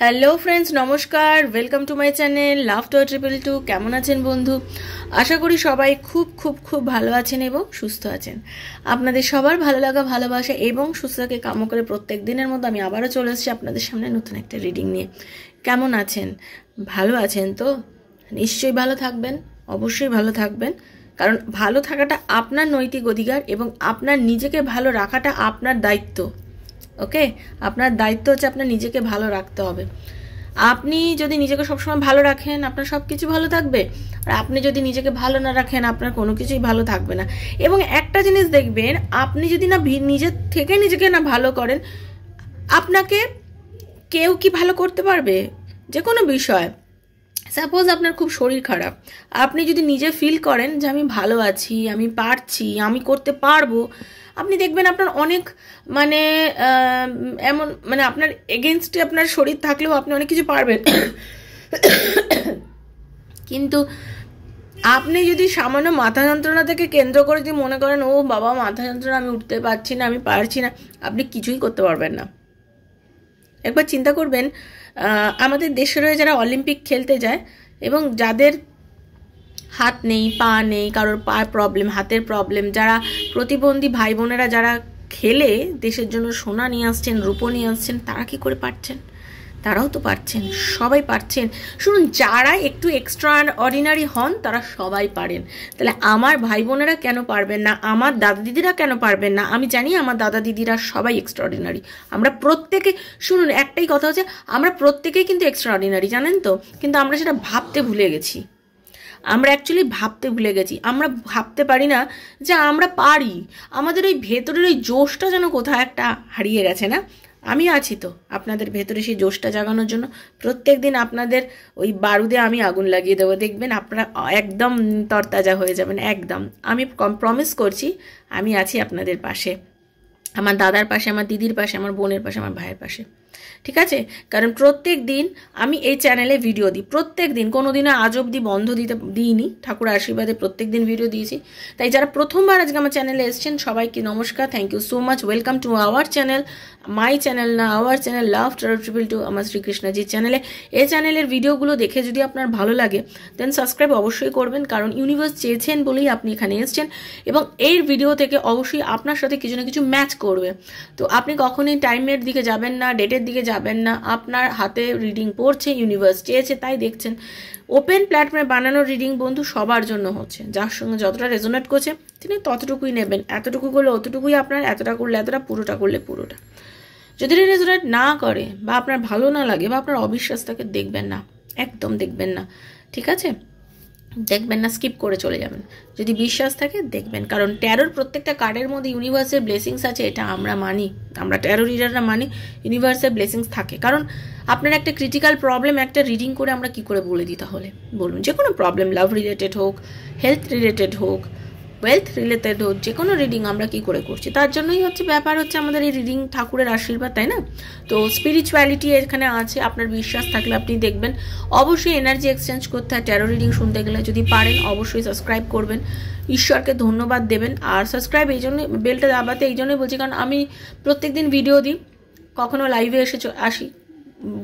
Hello friends, নমস্কার। Welcome to my channel love to 222। কেমন আছেন বন্ধু? আশা করি সবাই খুব খুব খুব ভালো আছেন এবং সুস্থ আছেন। আপনাদের সবার ভালো লাগা, ভালোবাসা এবং সুস্থতাকে কাম করে প্রত্যেক দিনের মতো আমি আবারও চলে এসেছি আপনাদের সামনে নতুন একটা রিডিং নিয়ে। কেমন আছেন? ভালো আছেন তো? নিশ্চয়ই ভালো থাকবেন, অবশ্যই ভালো থাকবেন, কারণ ভালো থাকাটা আপনার নৈতিক অধিকার এবং আপনার নিজেকে ভালো রাখাটা আপনার দায়িত্ব। ওকে, আপনার দায়িত্ব হচ্ছে আপনার নিজেকে ভালো রাখতে হবে। আপনি যদি নিজেকে সবসময় ভালো রাখেন আপনার সব কিছু ভালো থাকবে, আর আপনি যদি নিজেকে ভালো না রাখেন আপনার কোনো কিছুই ভালো থাকবে না। এবং একটা জিনিস দেখবেন, আপনি যদি না নিজের থেকে নিজেকে না ভালো করেন, আপনাকে কেউ কি ভালো করতে পারবে? যে কোনো বিষয়, সাপোজ আপনার খুব শরীর খারাপ, আপনি যদি নিজে ফিল করেন যে আমি ভালো আছি, আমি পারছি, আমি করতে পারবো, আপনি দেখবেন আপনার অনেক এমন আপনার এগেনস্টে আপনার শরীর থাকলেও আপনি অনেক কিছু পারবেন। কিন্তু আপনি যদি সামান্য মাথা যন্ত্রণা থেকে কেন্দ্র করে যদি মনে করেন ও বাবা মাথা যন্ত্রণা, আমি উঠতে পারছি না, আমি পারছি না, আপনি কিছুই করতে পারবেন না। একবার চিন্তা করবেন, আমাদের দেশের হয়ে যারা অলিম্পিক খেলতে যায় এবং যাদের হাত নেই, পা নেই, কারোর পায়ের প্রবলেম, হাতের প্রবলেম, যারা প্রতিবন্ধী ভাই বোনেরা যারা খেলে দেশের জন্য সোনা নিয়ে আসছেন, রূপো নিয়ে আসছেন, তারা কি করে পারছেন? তারাও তো পারছেন, সবাই পারছেন। শুনুন, যারা একটু এক্সট্রা অর্ডিনারি হন তারা সবাই পারেন। তাহলে আমার ভাই বোনেরা কেন পারবেন না? আমার দাদা দিদিরা কেন পারবেন না? আমি জানি আমার দাদা দিদিরা সবাই এক্সট্রা অর্ডিনারি। আমরা প্রত্যেকে, শুনুন একটাই কথা হচ্ছে, আমরা প্রত্যেকেই কিন্তু এক্সট্রা অর্ডিনারি, জানেন তো? কিন্তু আমরা সেটা ভাবতে ভুলে গেছি। আমরা অ্যাকচুয়ালি ভাবতে ভুলে গেছি। আমরা ভাবতে পারি না যে আমরা পারি। আমাদের ওই ভেতরের ওই জোশটা যেন কোথাও একটা হারিয়ে গেছে না? আমি আছি তো আপনাদের ভেতরে সেই জোশটা জাগানোর জন্য। প্রত্যেক দিন আপনাদের ওই বারুদে আমি আগুন লাগিয়ে দেবো, দেখবেন আপনারা একদম তরতাজা হয়ে যাবেন। একদম আমি প্রমিস করছি, আমি আছি আপনাদের পাশে, আমার দাদার পাশে, আমার দিদির পাশে, আমার বোনের পাশে, আমার ভাইয়ের পাশে। ঠিক আছে? কারণ প্রত্যেক দিন আমি এই চ্যানেলে ভিডিও দিই, প্রত্যেক দিন, কোনো দিনও আজ অবধি বন্ধ দিইনি। ঠাকুর আশীর্বাদে প্রত্যেক দিন ভিডিও দিয়েছি। তাই যারা প্রথমবার আজকে আমার চ্যানেলে এসেছেন সবাইকে নমস্কার, thank you so much, welcome to our channel, my channel না, আওয়ার চ্যানেল লাভ টু 222, আমার শ্রীকৃষ্ণজির চ্যানেলে। এই চ্যানেলের ভিডিওগুলো দেখে যদি আপনার ভালো লাগে দেন সাবস্ক্রাইব অবশ্যই করবেন, কারণ ইউনিভার্স চেয়েছেন বলেই আপনি এখানে এসেছেন এবং এই ভিডিও থেকে অবশ্যই আপনার সাথে কিছু না কিছু ম্যাচ করবে। তো আপনি কখনোই টাইমের দিকে যাবেন না, ডেটের দিকে যাবেন না, আপনার হাতে রিডিং পড়ছে, ইউনিভার্স চেয়েছে তাই দেখছেন। ওপেন প্ল্যাটফর্মে বানানো রিডিং বন্ধু সবার জন্য হচ্ছে, যার সঙ্গে যতটা রেজোনেট করছে তিনি ততটুকুই নেবেন, এতটুকু করলে অতটুকুই আপনার, এতটা করলে এতটা, পুরোটা করলে পুরোটা। যদি রেজোনেট না করে বা আপনার ভালো না লাগে বা আপনার অবিশ্বাস থাকে, দেখবেন না, একদম দেখবেন না। ঠিক আছে? দেখবেন না, স্কিপ করে চলে যাবেন। যদি বিশ্বাস থাকে দেখবেন, কারণ ট্যারোর প্রত্যেকটা কার্ডের মধ্যে ইউনিভার্সের ব্লেসিংস আছে, এটা আমরা মানি, আমরা ট্যারো রিডাররা মানি ইউনিভার্সের ব্লেসিংস থাকে। কারণ আপনার একটা ক্রিটিক্যাল প্রবলেম একটা রিডিং করে আমরা কি করে বলে দিই তাহলে বলুন? যে কোনো প্রবলেম, লাভ রিলেটেড হোক, হেলথ রিলেটেড হোক, ওয়েলথ রিলেটেড হোক, যে কোনো রিডিং আমরা কি করে করছি, তার জন্যই হচ্ছে ব্যাপার হচ্ছে আমাদের এই রিডিং, ঠাকুরের আশীর্বাদ, তাই না? তো স্পিরিচুয়ালিটি এখানে আছে, আপনার বিশ্বাস থাকলে আপনি দেখবেন। অবশ্যই এনার্জি এক্সচেঞ্জ করতে হয় ট্যারো রিডিং শুনতে গেলে, যদি পারেন অবশ্যই সাবস্ক্রাইব করবেন, ঈশ্বরকে ধন্যবাদ দেবেন। আর সাবস্ক্রাইব এই জন্য, বেলটা দাবাতে এই জন্যই বলছি, কারণ আমি প্রত্যেক দিন ভিডিও দিই, কখনো লাইভে আসি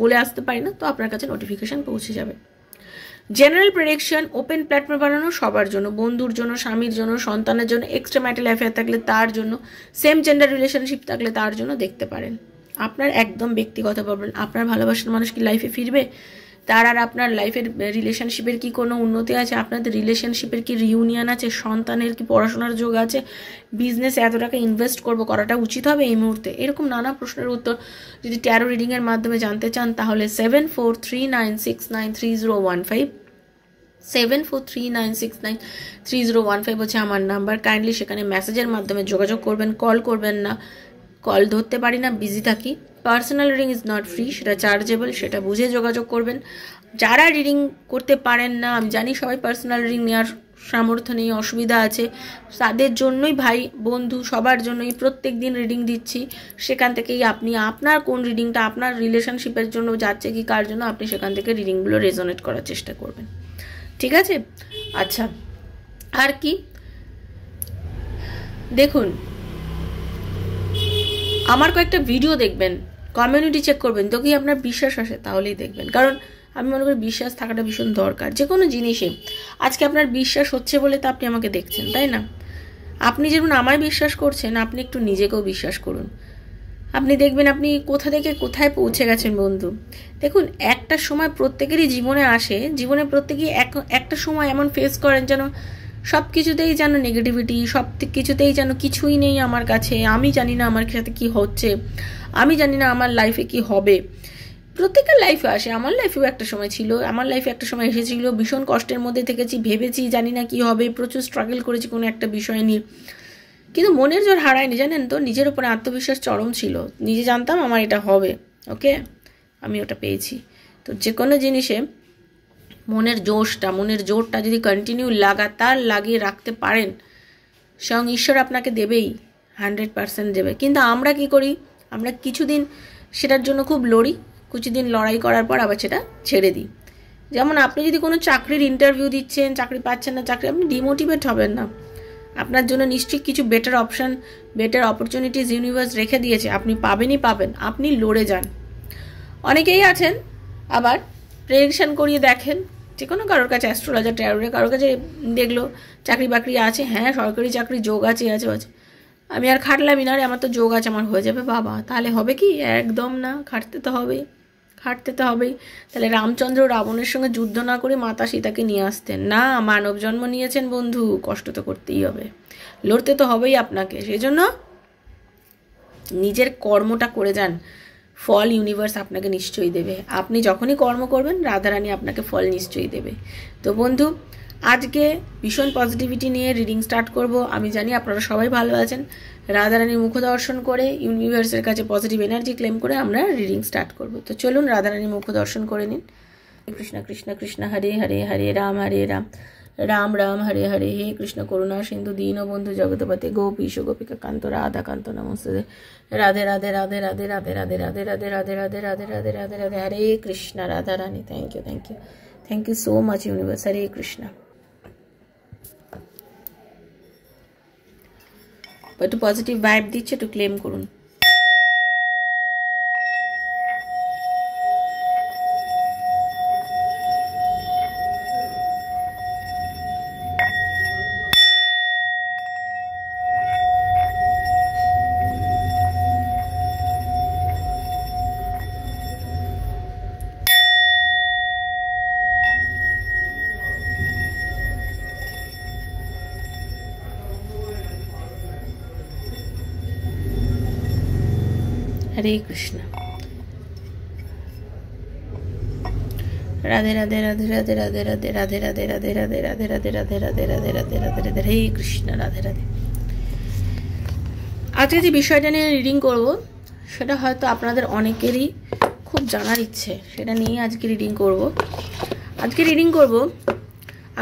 বলে আসতে পারি না, তো আপনার কাছে নোটিফিকেশান পৌঁছে যাবে। জেনারেল প্রেডিকশন ওপেন প্ল্যাটফর্ম বানানো সবার জন্য, বন্ধুর জন্য, স্বামীর জন্য, সন্তানের জন্য, এক্সট্রা ম্যারিটাল অ্যাফেয়ার থাকলে তার জন্য, সেম জেন্ডার রিলেশনশিপ থাকলে তার জন্য দেখতে পারেন। আপনার একদম ব্যক্তিগত প্রবলেম, আপনার ভালোবাসার মানুষ কি লাইফে ফিরবে, তার আর আপনার লাইফের রিলেশনশিপের কি কোনো উন্নতি আছে, আপনাদের রিলেশনশিপের কি রিউনিয়ন আছে, সন্তানের কি পড়াশোনার যোগ আছে, বিজনেসে এত টাকা ইনভেস্ট করবো, করাটা উচিত হবে এই মুহূর্তে, এরকম নানা প্রশ্নের উত্তর যদি ট্যারো রিডিংয়ের মাধ্যমে জানতে চান তাহলে 7439693015 7439693015 হচ্ছে আমার নাম্বার। কাইন্ডলি সেখানে মেসেজের মাধ্যমে যোগাযোগ করবেন, কল করবেন না, কল ধরতে পারি না, বিজি থাকি। Personal reading is not free, সেটা চার্জেবল, সেটা বুঝে যোগাযোগ করবেন। যারা রিডিং করতে পারেন না, আমি জানি সবাই পার্সোনাল রিডিং নেওয়ার সামর্থ্য নেই, অসুবিধা আছে, তাদের জন্যই ভাই বন্ধু সবার জন্যই প্রত্যেক দিন রিডিং দিচ্ছি। সেখান থেকেই আপনি আপনার কোন রিডিংটা আপনার রিলেশনশিপের জন্য যাচ্ছে কি কার জন্য, আপনি সেখান থেকে রিডিংগুলো রেজোনেট করার চেষ্টা করবেন। ঠিক আছে? আচ্ছা, আর কি দেখুন, আমার কয়েকটা ভিডিও দেখবেন কমিউনিটি চেক করবেন, তো কি আপনার বিশ্বাস আসে তাহলেই দেখবেন। কারণ আমি মনে করি বিশ্বাস থাকাটা ভীষণ দরকার যে কোনো জিনিসে। আজকে আপনার বিশ্বাস হচ্ছে বলে তো আপনি আমাকে দেখছেন, তাই না? আপনি যেমন আমায় বিশ্বাস করছেন, আপনি একটু নিজেকেও বিশ্বাস করুন। আপনি দেখবেন আপনি কোথা থেকে কোথায় পৌঁছে গেছেন বন্ধু। দেখুন, একটা সময় প্রত্যেকেরই জীবনে আসে, জীবনে প্রত্যেকেই একটা সময় এমন ফেস করেন যেন সব কিছুতেই যেন নেগেটিভিটি, সব কিছুতেই যেন কিছুই নেই আমার কাছে, আমি জানি না আমার সাথে কি হচ্ছে, আমি জানি না আমার লাইফে কি হবে। প্রত্যেকের লাইফে আসে, আমার লাইফেও একটা সময় ছিল, আমার লাইফে একটা সময় এসেছিল, ভীষণ কষ্টের মধ্যে থেকেছি, ভেবেছি জানি না কি হবে, প্রচুর স্ট্রাগল করেছি কোনো একটা বিষয় নিয়ে, কিন্তু মনের জোর হারায়নি, জানেন তো। নিজের উপরে আত্মবিশ্বাস চরম ছিল, নিজে জানতাম আমার এটা হবে, ওকে, আমি ওটা পেয়েছি। তো যে কোনো জিনিসে মনের জোরটা যদি কন্টিনিউ লাগাতার লাগিয়ে রাখতে পারেন, স্বয়ং ঈশ্বর আপনাকে দেবেই, 100% দেবে। কিন্তু আমরা কি করি, আমরা কিছুদিন সেটার জন্য খুব লড়ি, কিছুদিন লড়াই করার পর আবার সেটা ছেড়ে দিই। যেমন আপনি যদি কোনো চাকরির ইন্টারভিউ দিচ্ছেন, চাকরি পাচ্ছেন না, আপনি ডিমোটিভেট হবেন না। আপনার জন্য নিশ্চয়ই কিছু better option, better opportunities universe রেখে দিয়েছে, আপনি পাবেনই পাবেন, আপনি লড়ে যান। অনেকেই আছেন আবার প্রেডিকশন করিয়ে দেখেন, যে কোনো কারোর কাছে অ্যাস্ট্রোলজার ট্যারোরে কারোর কাছে দেখলো চাকরি বাকরি আছে, হ্যাঁ সরকারি চাকরি যোগ আছে, আমি আর খাটলামই না রে, আমার তো যোগ আছে, আমার হয়ে যাবে। বাবা, তাহলে হবে কি? একদম না, খাটতে তো হবেই। তাহলে রামচন্দ্র রাবণের সঙ্গে যুদ্ধ না করে মাতা সীতাকে নিয়ে আসতেন না? মানব জন্ম নিয়েছেন বন্ধু, কষ্ট তো করতেই হবে, লড়তে তো হবেই আপনাকে। সেই জন্য নিজের কর্মটা করে যান, ফল ইউনিভার্স আপনাকে নিশ্চয়ই দেবে। আপনি যখনই কর্ম করবেন, রাধারানী আপনাকে ফল নিশ্চয়ই দেবে। তো বন্ধু, আজকে ভীষণ পজিটিভিটি নিয়ে রিডিং স্টার্ট করব। আমি জানি আপনারা সবাই ভালো আছেন। রাধারানীর মুখ দর্শন করে, ইউনিভার্সের কাছে পজিটিভ এনার্জি ক্লেম করে আমরা রিডিং স্টার্ট করব। তো চলুন রাধারানীর মুখ দর্শন করে নিন। কৃষ্ণ কৃষ্ণ কৃষ্ণ হরে হরে, হরে রাম রাম রাম হরে হরে, হে কৃষ্ণ করুণা সিন্ধু দীনবন্ধু জগৎপতে গোপীশ গোপিকা কান্ত রাধা কান্ত নমস্তে। Radhe Radhe Radhe Radhe Radhe Radhe Radhe Radhe Radhe Radhe Radhe Radhe Radhe Radhe, Hare Krishna Radha Rani. Thank you so much universe. Hare Krishna. একটু পজিটিভ ভাইব দিচ্ছে, একটু ক্লেম করুন। हरे कृष्ण। राधे राधे राधे राधे राधे राधे राधे राधे राधे राधे राधे राधे राधे राधे राधे राधे राधे राधे, हरे कृष्ण। राधे राधे। আজকে যে বিষয়টা নিয়ে রিডিং করব, সেটা হয়তো আপনাদের অনেকেরই খুব জানার ইচ্ছে, সেটা নিয়ে আজকে রিডিং করব।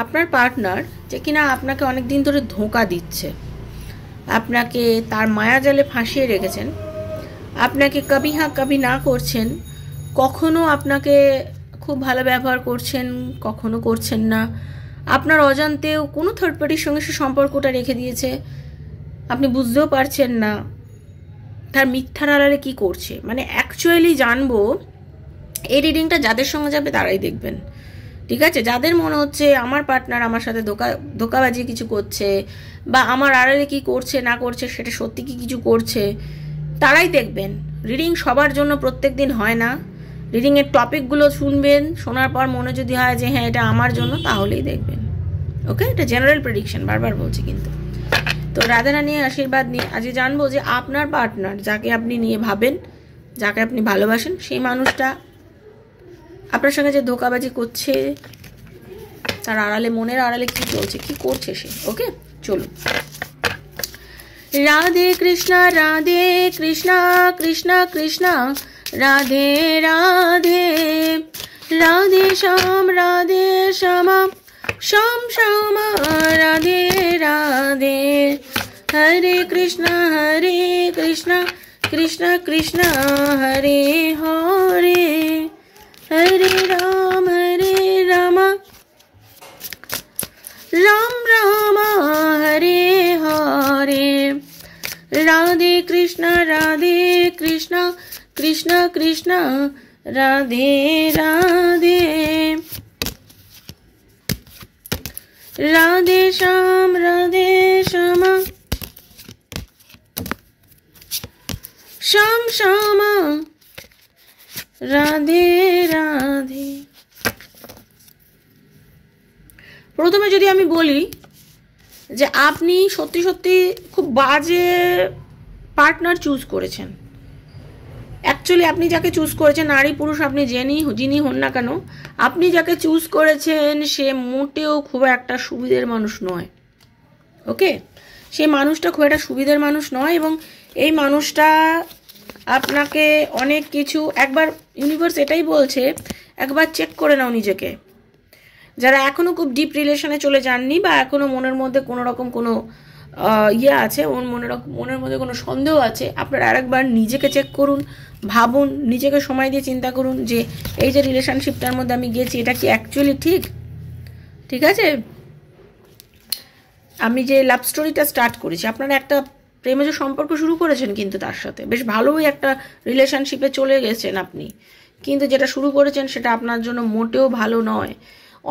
আপনার পার্টনার যে কিনা আপনাকে অনেক দিন ধরে ধোঁকা দিচ্ছে, আপনাকে তার মায়াজালে ফাঁসিয়ে রেখেছেন, আপনাকে কবি হ্যাঁ কবি না করছেন, কখনো আপনাকে খুব ভালো ব্যবহার করছেন, কখনো করছেন না, আপনার অজান্তেও কোনো থার্ড পার্টির সঙ্গে সে সম্পর্কটা রেখে দিয়েছে, আপনি বুঝতেও পারছেন না তার মিথ্যার আড়ালে কী করছে। মানে অ্যাকচুয়ালি জানবো, এই রিডিংটা যাদের সঙ্গে যাবে তারাই দেখবেন, ঠিক আছে? যাদের মনে হচ্ছে আমার পার্টনার আমার সাথে ধোকাবাজি কিছু করছে, বা আমার আড়ালে কি করছে না করছে সেটা সত্যি কি কিছু করছে, তারাই দেখবেন। রিডিং সবার জন্য প্রত্যেক দিন হয় না। রিডিংয়ের টপিকগুলো শুনবেন, শোনার পর মনে যদি হয় যে হ্যাঁ এটা আমার জন্য, তাহলেই দেখবেন, ওকে? এটা জেনারেল প্রেডিকশন, বারবার বলছি কিন্তু। তো রাধারানী আশীর্বাদ নিয়ে আজকে জানবো যে আপনার পার্টনার, যাকে আপনি নিয়ে ভাবেন, যাকে আপনি ভালোবাসেন, সেই মানুষটা আপনার সঙ্গে যে ধোকাবাজি করছে, তার আড়ালে, মনের আড়ালে কি চলছে, কি করছে সে, ওকে? চলুন। রাধে কৃষ্ণ কৃষ্ণ কৃষ্ণ রাধে রাধে, রাধে শ্যাম শ্যাম শ্যাম রাধে রাধে, হরে কৃষ্ণ কৃষ্ণ কৃষ্ণ হরে হরে, হরে রাম রাম রাম হরে হরে, রাধে কৃষ্ণ কৃষ্ণ কৃষ্ণ কৃষ্ণ রাধে রাধে, রাধে শ্যাম শ্যামা, শ্যাম শ্যামা, রাধে রাধে। প্রথমে যদি আমি বলি যে আপনি সত্যি সত্যি খুব বাজে পার্টনার চুজ করেছেন। অ্যাকচুয়ালি আপনি যাকে চুজ করেছেন, নারী পুরুষ আপনি যিনি হন না কেন, আপনি যাকে চুজ করেছেন সে মোটেও খুব একটা সুবিধের মানুষ নয়। ওকে, সেই মানুষটা খুব একটা সুবিধের মানুষ নয়, এবং এই মানুষটা আপনাকে অনেক কিছু, একবার ইউনিভার্স এটাই বলছে, একবার চেক করে নাও নিজেকে। যারা এখনও খুব ডিপ রিলেশনে চলে যাননি, বা এখনও মনের মধ্যে কোনো রকম কোনো ইয়ে আছে, মনের মধ্যে কোনো সন্দেহ আছে, আপনারা আরেকবার নিজেকে চেক করুন, ভাবুন, নিজেকে সময় দিয়ে চিন্তা করুন যে এই যে রিলেশনশিপটার মধ্যে আমি গেছি এটা কি অ্যাকচুয়ালি ঠিক আছে। আমি যে লাভ স্টোরিটা স্টার্ট করেছি, আপনারা একটা প্রেমজ সম্পর্ক শুরু করেছেন, কিন্তু তার সাথে বেশ ভালোই একটা রিলেশনশিপে চলে গেছেন আপনি, কিন্তু যেটা শুরু করেছেন সেটা আপনার জন্য মোটেও ভালো নয়।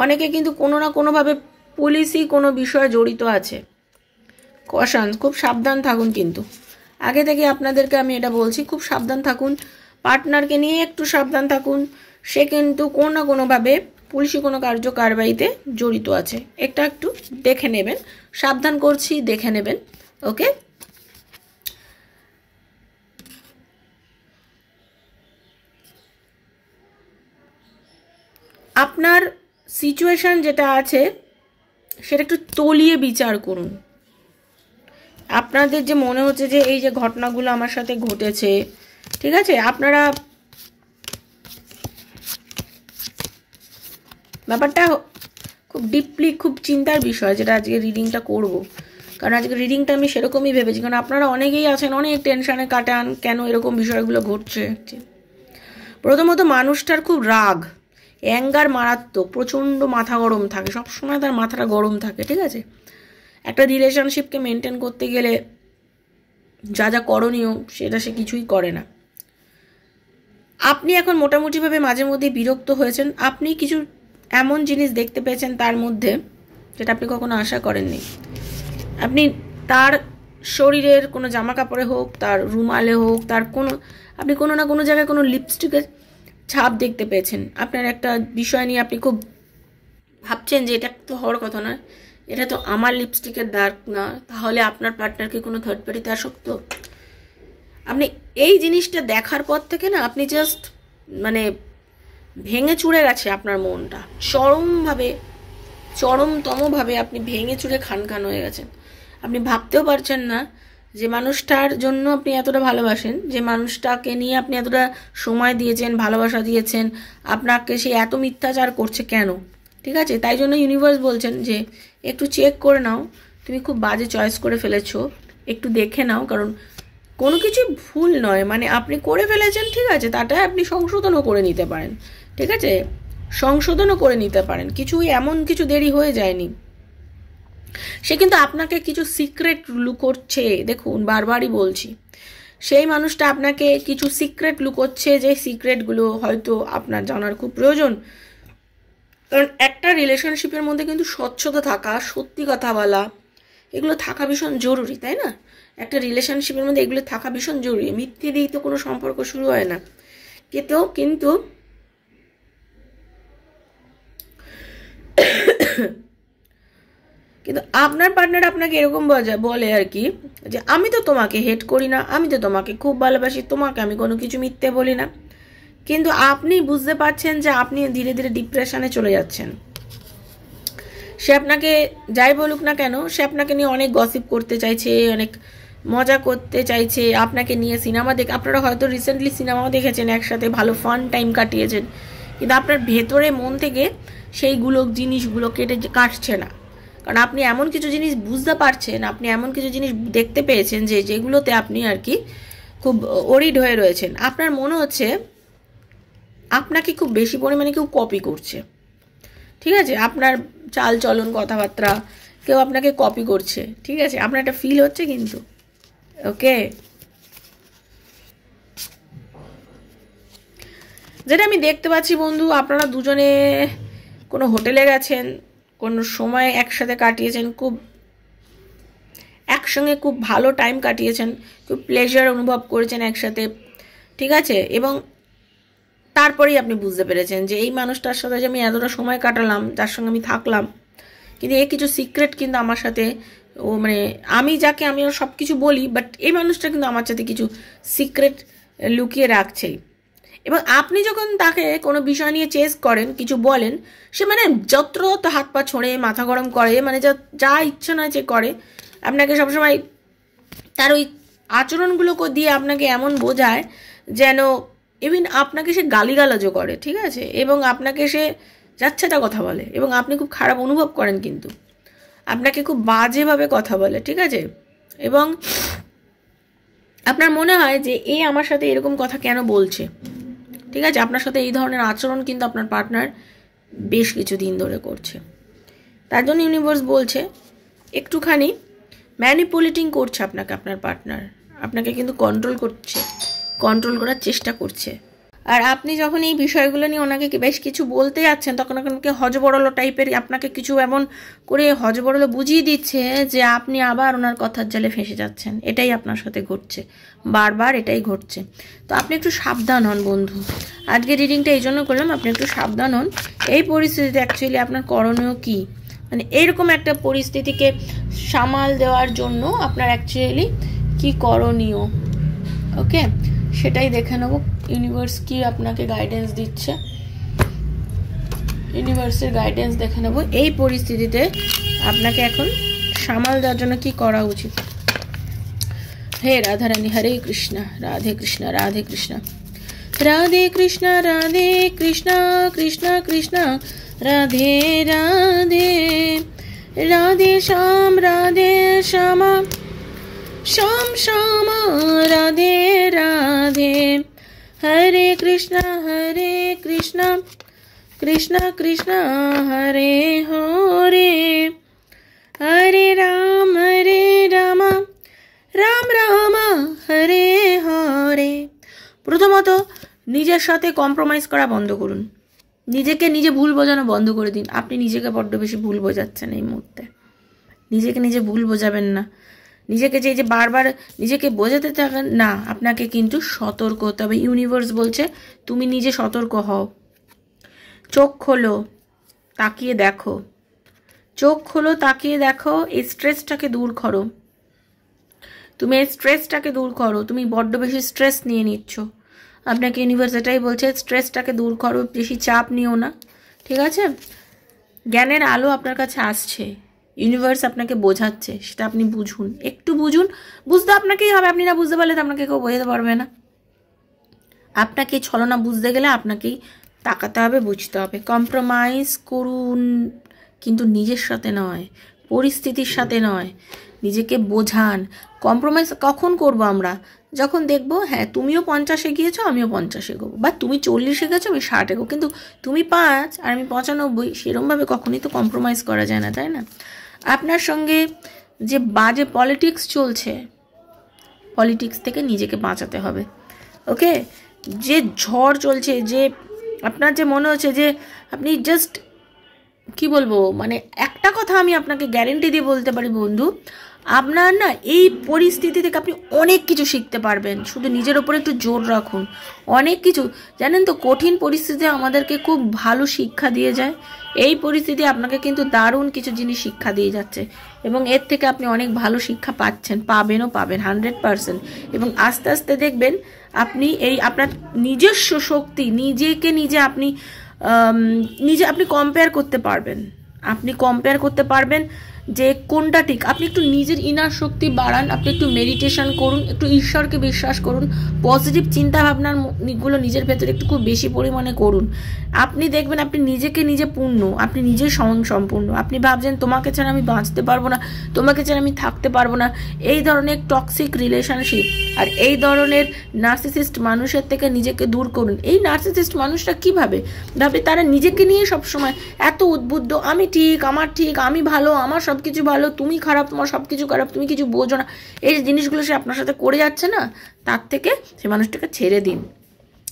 অনেকে কিন্তু কোনো না কোনোভাবে পুলিশই কোনো বিষয়ে জড়িত আছে। কশান, খুব সাবধান থাকুন, কিন্তু আগে থেকে আপনাদেরকে আমি এটা বলছি, খুব সাবধান থাকুন, পার্টনারকে নিয়ে একটু সাবধান থাকুন। সে কিন্তু কোনো না কোনোভাবে পুলিশি কোনো কার্যকারবাইতে জড়িত আছে, এটা একটু দেখে নেবেন, সাবধান করছি, দেখে নেবেন। ওকে, আপনার সিচুয়েশন যেটা আছে সেটা একটু তলিয়ে বিচার করুন। আপনাদের যে মনে হচ্ছে যে এই যে ঘটনাগুলো আমার সাথে ঘটেছে, ঠিক আছে, আপনারা ব্যাপারটা খুব ডিপলি, খুব চিন্তার বিষয়, যেটা আজকে রিডিংটা করব, কারণ আজকে রিডিংটা আমি সেরকমই ভেবেছি, কারণ আপনারা অনেকেই আছেন অনেক টেনশানে কাটান, কেন এরকম বিষয়গুলো ঘটছে। প্রথমত মানুষটার খুব রাগ, অ্যাঙ্গার মারাত্মক, প্রচণ্ড মাথা গরম থাকে, সবসময় তার মাথাটা গরম থাকে, ঠিক আছে। একটা রিলেশনশিপকে মেনটেন করতে গেলে যা যা করণীয় সেটা সে কিছুই করে না। আপনি এখন মোটামুটিভাবে মাঝে মধ্যে বিরক্ত হয়েছেন, আপনি কিছু এমন জিনিস দেখতে পেয়েছেন তার মধ্যে যেটা আপনি কখনো আশা করেননি। আপনি তার শরীরের কোনো জামা কাপড়ে হোক, তার রুমালে হোক, তার আপনি কোনো না কোনো জায়গায় কোনো লিপস্টিকের ছাপ দেখতে পেয়েছেন। আপনার একটা বিষয় নিয়ে আপনি খুব ভাবছেন যে এটা তো হওয়ার কথা নয়, এটা তো আমার লিপস্টিকের দাগ না, তাহলে আপনার পার্টনারকে কোনো থার্ড পার্টিতে আসক্ত। আপনি এই জিনিসটা দেখার পর থেকে না, আপনি জাস্ট মানে ভেঙে চুড়ে গেছে আপনার মনটা, চরমতমভাবে আপনি ভেঙে চুড়ে খান হয়ে গেছেন। আপনি ভাবতেও পারছেন না যে মানুষটার জন্য আপনি এতটা ভালোবাসেন, যে মানুষটাকে নিয়ে আপনি এতটা সময় দিয়েছেন, ভালোবাসা দিয়েছেন, আপনাকে সে এত মিথ্যাচার করছে কেন, ঠিক আছে। তাই জন্য ইউনিভার্স বলছেন যে একটু চেক করে নাও, তুমি খুব বাজে চয়েস করে ফেলেছো, একটু দেখে নাও, কারণ কোনো কিছু ভুল নয়, মানে আপনি করে ফেলেছেন, ঠিক আছে, তাটা আপনি সংশোধনও করে নিতে পারেন, ঠিক আছে, সংশোধনও করে নিতে পারেন, এমন কিছু দেরি হয়ে যায়নি। সে কিন্তু আপনাকে কিছু সিক্রেট লুকোচ্ছে, দেখুন বারবারই বলছি, সেই মানুষটা আপনাকে কিছু সিক্রেট লুকোচ্ছে, যে সিক্রেটগুলো হয়তো আপনার জানার খুব প্রয়োজন। কারণ একটা রিলেশনশিপের মধ্যে কিন্তু স্বচ্ছতা থাকা, সত্যি কথা বলা, এগুলো থাকা ভীষণ জরুরি, তাই না। একটা রিলেশনশিপের মধ্যে এগুলো থাকা ভীষণ জরুরি। মিথ্যে দিয়েই তো কোনো সম্পর্ক শুরু হয় না। কিন্তু আপনার পার্টনার আপনাকে এরকম বলে আর কি, যে আমি তো তোমাকে হেট করি না, আমি তো তোমাকে খুব ভালোবাসি, তোমাকে আমি কোনো কিছু মিথ্যে বলি না। কিন্তু আপনি বুঝতে পারছেন যে আপনি ধীরে ধীরে ডিপ্রেশনে চলে যাচ্ছেন। সে আপনাকে যাই বলুক না কেন, সে আপনাকে নিয়ে অনেক গসিপ করতে চাইছে, অনেক মজা করতে চাইছে, আপনাকে নিয়ে সিনেমা আপনারা হয়তো রিসেন্টলি সিনেমাও দেখেছেন একসাথে, ভালো ফান টাইম কাটিয়েছেন, কিন্তু আপনার ভেতরে মন থেকে সেইগুলো জিনিসগুলো কাটছে না। কারণ আপনি এমন কিছু জিনিস বুঝতে পারছেন, আপনি এমন কিছু জিনিস দেখতে পেয়েছেন যেগুলোতে আপনি আর কি খুব ওরিড হয়ে রয়েছেন। আপনার মনে হচ্ছে আপনাকে খুব বেশি পরিমাণে কেউ কপি করছে, ঠিক আছে, আপনার চাল চলন কথাবার্তা কেউ আপনাকে কপি করছে, ঠিক আছে, আপনার একটা ফিল হচ্ছে কিন্তু। ওকে, যেটা আমি দেখতে পাচ্ছি বন্ধু, আপনারা দুজনে কোনো হোটেলে গেছেন, কোনো সময় একসাথে কাটিয়েছেন, খুব একসঙ্গে খুব ভালো টাইম কাটিয়েছেন, খুব প্লেজার অনুভব করেছেন একসাথে, ঠিক আছে? এবং তারপরেই আপনি বুঝতে পেরেছেন যে এই মানুষটার সাথে যে আমি এতটা সময় কাটালাম, তার সঙ্গে আমি থাকলাম, কিন্তু এই কিছু সিক্রেট কিন্তু আমার সাথে, ও মানে আমি যাকে আমি সব কিছু বলি, বাট এই মানুষটা কিন্তু আমার সাথে কিছু সিক্রেট লুকিয়ে রাখছেই। এবং আপনি যখন তাকে কোনো বিষয় নিয়ে চেস করেন, কিছু বলেন, সে মানে যত্র তো হাত পা ছড়ে, মাথা গরম করে, মানে যা ইচ্ছা নয় যে করে, আপনাকে সবসময় তার ওই আচরণগুলোকে দিয়ে আপনাকে এমন বোঝায় যেন ইভিন আপনাকে সে গালিগালাজও করে, ঠিক আছে? এবং আপনাকে সে যাচ্ছেটা কথা বলে, এবং আপনি খুব খারাপ অনুভব করেন, কিন্তু আপনাকে খুব বাজেভাবে কথা বলে, ঠিক আছে? এবং আপনার মনে হয় যে এই আমার সাথে এরকম কথা কেন বলছে, ঠিক আছে? আপনার সাথে এই ধরনের আচরণ কিন্তু আপনার পার্টনার বেশ কিছুদিন ধরে করছে। তার জন্য ইউনিভার্স বলছে একটুখানি ম্যানিপুলেটিং করছে আপনাকে, আপনার পার্টনার আপনাকে কিন্তু কন্ট্রোল করছে, কন্ট্রোল করার চেষ্টা করছে। আর আপনি যখন এই বিষয়গুলো নিয়ে ওনাকে বেশ কিছু বলতে যাচ্ছেন, তখন ওনাকে হজবরলো টাইপের আপনাকে কিছু এমন করে হজবরলো বুঝিয়ে দিচ্ছে যে আপনি আবার ওনার কথার জালে ফেঁসে যাচ্ছেন। এটাই আপনার সাথে ঘটছে, বারবার এটাই ঘটছে। তো আপনি একটু সাবধান হন বন্ধু। আজকে রিডিংটা এই জন্য করলাম, আপনি একটু সাবধান হন। এই পরিস্থিতিতে অ্যাকচুয়ালি আপনার করণীয় কী, মানে এরকম একটা পরিস্থিতিকে সামাল দেওয়ার জন্য আপনার অ্যাকচুয়ালি কি করণীয়, ওকে, সেটাই দেখে নেব ইউনিভার্স কি আপনাকে গাইডেন্স দিচ্ছে। ইউনিভার্সের গাইডেন্স দেখে নেব এই পরিস্থিতিতে আপনাকে এখন সামাল দেওয়ার জন্য কি করা উচিত। হে রাধারানী, হরে কৃষ্ণ, রাধে কৃষ্ণ, রাধে কৃষ্ণ, রাধে কৃষ্ণ, রাধে কৃষ্ণ, কৃষ্ণ কৃষ্ণ, রাধে রাধে, রাধে শ্যাম, রাধে শ্যামা, শ্যাম শ্যাম, রাধে রাধে, হরে কৃষ্ণ, হরে কৃষ্ণ, কৃষ্ণ কৃষ্ণ, হরে হরে, হরে রাম, রাম রাম, হরে হরে। প্রথমত নিজের সাথে কম্প্রোমাইজ করা বন্ধ করুন, নিজেকে নিজে ভুল বোঝানো বন্ধ করে দিন। আপনি নিজেকে বড্ড বেশি ভুল বোঝাচ্ছেন এই মুহূর্তে, নিজেকে নিজে ভুল বোঝাবেন না। নিজেকে যে বারবার নিজেকে বোঝাতে থাকেন না, আপনাকে কিন্তু সতর্ক হতে হবে। ইউনিভার্স বলছে তুমি নিজে সতর্ক হও। চোখ খোলো, তাকিয়ে দেখো, চোখ খোলো, তাকিয়ে দেখো, এই স্ট্রেসটাকে দূর করো। তুমি এই স্ট্রেসটাকে দূর করো, তুমি বড্ড বেশি স্ট্রেস নিয়ে নিচ্ছ। আপনাকে ইউনিভার্স এটাই বলছে স্ট্রেসটাকে দূর করো, বেশি চাপ নিও না, ঠিক আছে? জ্ঞানের আলো আপনার কাছে আসছে, ইউনিভার্স আপনাকে বোঝাচ্ছে, সেটা আপনি বুঝুন, একটু বুঝুন। বুঝতে আপনাকেই হবে, আপনি না বুঝতে পারলে তো আপনাকে কেউ বোঝাতে পারবে না। আপনাকে ছলনা বুঝতে গেলে আপনাকেই তাকাতে হবে, বুঝতে হবে। কম্প্রোমাইজ করুন, কিন্তু নিজের সাথে নয়, পরিস্থিতির সাথে নয়, নিজেকে বোঝান। কম্প্রোমাইজ কখন করব আমরা? যখন দেখবো হ্যাঁ তুমিও 50-এ গিয়েছো, আমিও 50-এ গেবো, বা তুমি 40-এ গেছো, আমি 60-এ গো, কিন্তু তুমি 5 আর আমি 95, সেরমভাবে কখনই তো কম্প্রোমাইজ করা যায় না, তাই না? আপনার সঙ্গে যে বাজে পলিটিক্স চলছে, পলিটিক্স থেকে নিজেকে বাঁচাতে হবে, ওকে? যে ঝড় চলছে, যে আপনার যে মনে হচ্ছে যে আপনি জাস্ট কি বলবো, মানে একটা কথা আমি আপনাকে গ্যারেন্টি দিয়ে বলতে পারি বন্ধু, আপনার না এই পরিস্থিতি থেকে আপনি অনেক কিছু শিখতে পারবেন। শুধু নিজের ওপর একটু জোর রাখুন, অনেক কিছু। জানেন তো, কঠিন পরিস্থিতি আমাদেরকে খুব ভালো শিক্ষা দিয়ে যায়। এই পরিস্থিতি আপনাকে কিন্তু দারুণ কিছু জিনিস শিক্ষা দিয়ে যাচ্ছে, এবং এর থেকে আপনি অনেক ভালো শিক্ষা পাচ্ছেন, পাবেন 100%। এবং আস্তে আস্তে দেখবেন আপনি এই আপনার নিজস্ব শক্তি, নিজেকে নিজে আপনি আপনি কম্পেয়ার করতে পারবেন। আপনি কম্পেয়ার করতে পারবেন যে কোনটা ঠিক। আপনি একটু নিজের ইনার শক্তি বাড়ান, আপনি একটু মেডিটেশন করুন, একটু ঈশ্বরকে বিশ্বাস করুন, পজিটিভ চিন্তা ভাবনার গুলো নিজের ভেতরে একটু খুব বেশি পরিমাণে করুন। আপনি দেখবেন আপনি নিজেকে নিজে পূর্ণ, আপনি নিজে স্বয়ংসম্পূর্ণ। আপনি ভাবছেন তোমাকে ছাড়া আমি বাঁচতে পারবো না, তোমাকে ছাড়া আমি থাকতে পারবো না, এই ধরনের টক্সিক রিলেশনশিপ আর এই ধরনের নার্সিসিস্ট মানুষের থেকে নিজেকে দূর করুন। এই নার্সিসিস্ট মানুষরা কি ভাবে তারা নিজেকে নিয়ে সবসময় এত উদ্বুদ্ধ, আমি ঠিক, আমার ঠিক, আমি ভালো, আমার সব কিছু ভালো, তুমি খারাপ, তোমার সব কিছু খারাপ, তুমি কিছু বোঝো না। এই জিনিসগুলো সে আপনার সাথে করে যাচ্ছে না, তার থেকে সে মানুষটাকে ছেড়ে দিন।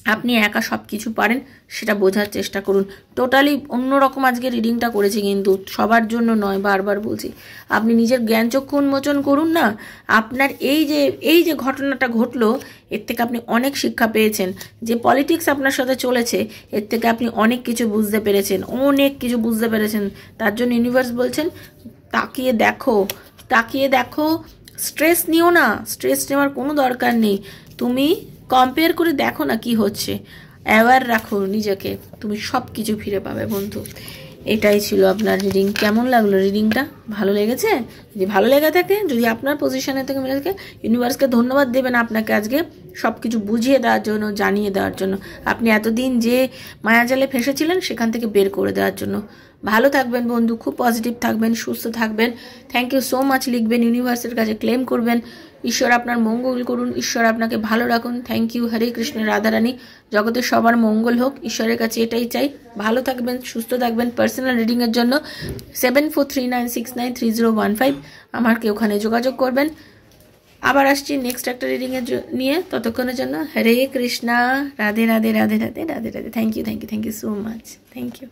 আপনি একা সব কিছু পারেন, সেটা বোঝার চেষ্টা করুন। টোটালি অন্যরকম আজকে রিডিংটা করেছি, কিন্তু সবার জন্য নয়, বারবার বলছি। আপনি নিজের জ্ঞানচক্ষু উন্মোচন করুন না। আপনার এই যে ঘটনাটা ঘটলো, এর থেকে আপনি অনেক শিক্ষা পেয়েছেন। যে পলিটিক্স আপনার সাথে চলেছে, এর থেকে আপনি অনেক কিছু বুঝতে পেরেছেন, অনেক কিছু বুঝতে পেরেছেন। তার জন্য ইউনিভার্স বলছেন তাকিয়ে দেখো, তাকিয়ে দেখো। স্ট্রেস নিও না, স্ট্রেস নেওয়ার কোনো দরকার নেই। তুমি কম্পেয়ার করে দেখো না কি হচ্ছে, অ্যাওয়ার রাখো নিজেকে, তুমি সব কিছু ফিরে পাবে বন্ধু। এটাই ছিল আপনার রিডিং। কেমন লাগলো রিডিংটা? ভালো লেগেছে? যদি ভালো লেগে থাকে, যদি আপনার পজিশনে থেকে মিলে থাকে, ইউনিভার্সকে ধন্যবাদ দেবেন আপনাকে আজকে সব কিছু বুঝিয়ে দেওয়ার জন্য, জানিয়ে দেওয়ার জন্য। আপনি এতদিন যে মায়াজালে ফেসেছিলেন সেখান থেকে বের করে দেওয়ার জন্য। ভালো থাকবেন বন্ধু, খুব পজিটিভ থাকবেন, সুস্থ থাকবেন। থ্যাংক ইউ সো মাচ লিখবেন, ইউনিভার্সের কাছে ক্লেম করবেন। ঈশ্বর আপনার মঙ্গল করুন, ঈশ্বর আপনাকে ভালো রাখুন। Thank you. হরে কৃষ্ণ, রাধারানী। জগতের সবার মঙ্গল হোক, ঈশ্বরের কাছে এটাই চাই। ভালো থাকবেন, সুস্থ থাকবেন। পার্সোনাল রিডিংয়ের জন্য 7439693015 আমাকে ওখানে যোগাযোগ করবেন। আবার আসছি নেক্সট একটা রিডিংয়ের নিয়ে। ততক্ষণের জন্য Hare Krishna, Radhe Radhe Radhe Radhe Radhe Radhe. Thank you, thank you, thank you so much. Thank you.